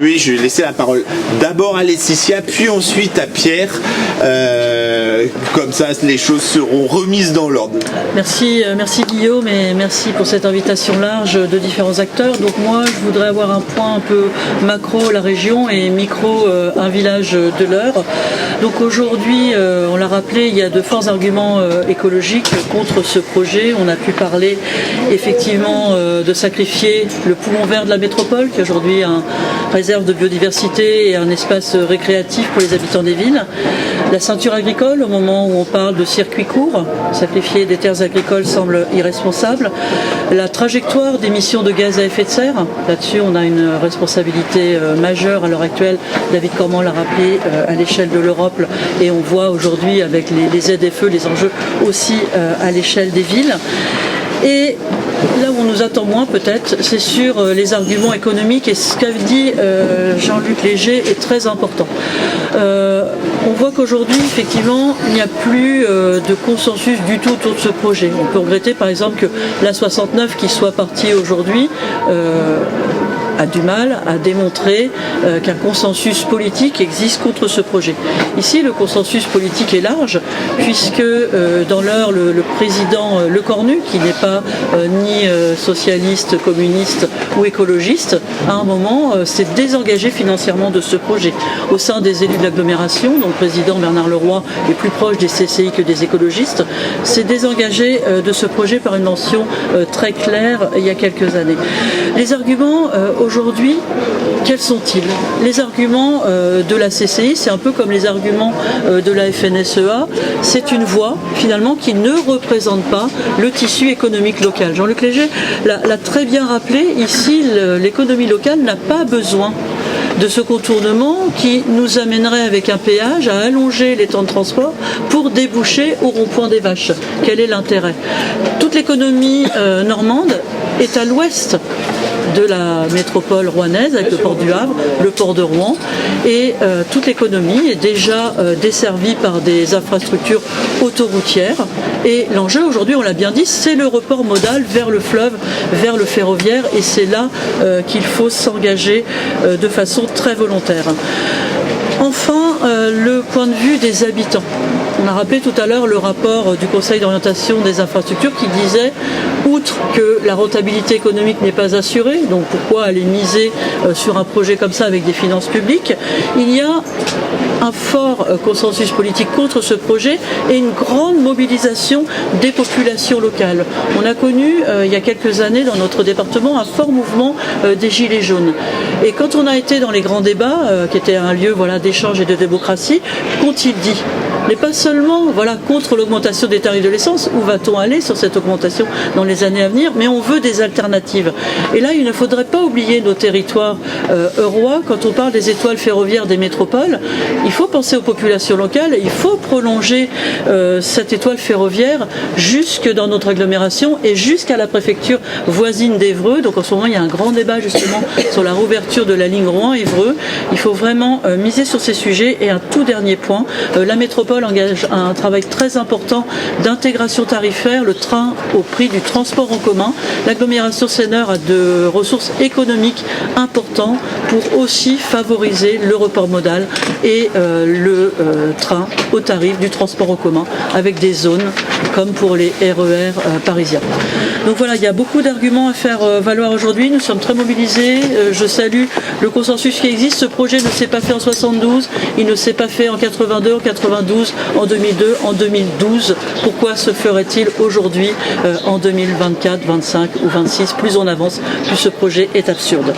Oui, je vais laisser la parole d'abord à Laetitia, puis ensuite à Pierre. Comme ça, les choses seront remises dans l'ordre. Merci Guillaume et merci pour cette invitation large de différents acteurs. Donc moi, je voudrais avoir un point un peu macro, la région, et micro, un village de l'Eure. Donc aujourd'hui, on l'a rappelé, il y a de forts arguments écologiques contre ce projet. On a pu parler effectivement de sacrifier le poumon vert de la métropole, qui aujourd'hui a réserve de biodiversité et un espace récréatif pour les habitants des villes. La ceinture agricole, au moment où on parle de circuits courts, sacrifier des terres agricoles semble irresponsable. La trajectoire d'émissions de gaz à effet de serre, là-dessus on a une responsabilité majeure à l'heure actuelle. David Cormand l'a rappelé à l'échelle de l'Europe et on voit aujourd'hui avec les ZFE les enjeux aussi à l'échelle des villes. Et là où on nous attend moins peut-être, c'est sur les arguments économiques, et ce qu'a dit Jean-Luc Léger est très important. On voit qu'aujourd'hui, effectivement, il n'y a plus de consensus du tout autour de ce projet. On peut regretter par exemple que l'A69 qui soit partie aujourd'hui a du mal à démontrer qu'un consensus politique existe contre ce projet. Ici, le consensus politique est large, puisque dans l'Eure, le président Lecornu, qui n'est pas ni socialiste, communiste ou écologiste, à un moment s'est désengagé financièrement de ce projet. Au sein des élus de l'agglomération, dont le président Bernard Leroy est plus proche des CCI que des écologistes, s'est désengagé de ce projet par une mention très claire il y a quelques années. Les arguments aujourd'hui, quels sont-ils? Les arguments de la CCI, c'est un peu comme les arguments de la FNSEA, c'est une voix finalement qui ne représente pas le tissu économique local. Jean-Luc Léger l'a très bien rappelé, ici l'économie locale n'a pas besoin de ce contournement qui nous amènerait avec un péage à allonger les temps de transport pour déboucher au rond-point des Vaches. Quel est l'intérêt? Toute l'économie normande est à l'ouest de la métropole rouennaise avec le port du Havre, le port de Rouen, et toute l'économie est déjà desservie par des infrastructures autoroutières, et l'enjeu aujourd'hui, on l'a bien dit, c'est le report modal vers le fleuve, vers le ferroviaire, et c'est là qu'il faut s'engager de façon très volontaire. Enfin, le point de vue des habitants. On a rappelé tout à l'heure le rapport du Conseil d'orientation des infrastructures qui disait, outre que la rentabilité économique n'est pas assurée, donc pourquoi aller miser sur un projet comme ça avec des finances publiques, il y a un fort consensus politique contre ce projet et une grande mobilisation des populations locales. On a connu il y a quelques années dans notre département un fort mouvement des Gilets jaunes. Et quand on a été dans les grands débats, qui étaient un lieu d'échange et de démocratie, qu'ont-ils dit? Mais pas seulement contre l'augmentation des tarifs de l'essence, où va-t-on aller sur cette augmentation dans les années à venir, mais on veut des alternatives. Et là, il ne faudrait pas oublier nos territoires eurois. Quand on parle des étoiles ferroviaires des métropoles, il faut penser aux populations locales, il faut prolonger cette étoile ferroviaire jusque dans notre agglomération et jusqu'à la préfecture voisine d'Évreux. Donc en ce moment, il y a un grand débat justement sur la réouverture de la ligne Rouen-Évreux. Il faut vraiment miser sur ces sujets. Et un tout dernier point, la métropole engage un travail très important d'intégration tarifaire, le train au prix du transport en commun. L'agglomération Seine-Eure a de ressources économiques importantes pour aussi favoriser le report modal et le train au tarif du transport en commun avec des zones comme pour les RER parisiens. Donc voilà, il y a beaucoup d'arguments à faire valoir aujourd'hui. Nous sommes très mobilisés. Je salue le consensus qui existe. Ce projet ne s'est pas fait en 72, il ne s'est pas fait en 82, en 92, en 2002, en 2012. Pourquoi se ferait-il aujourd'hui en 2024, 25 ou 26? Plus on avance, plus ce projet est absurde.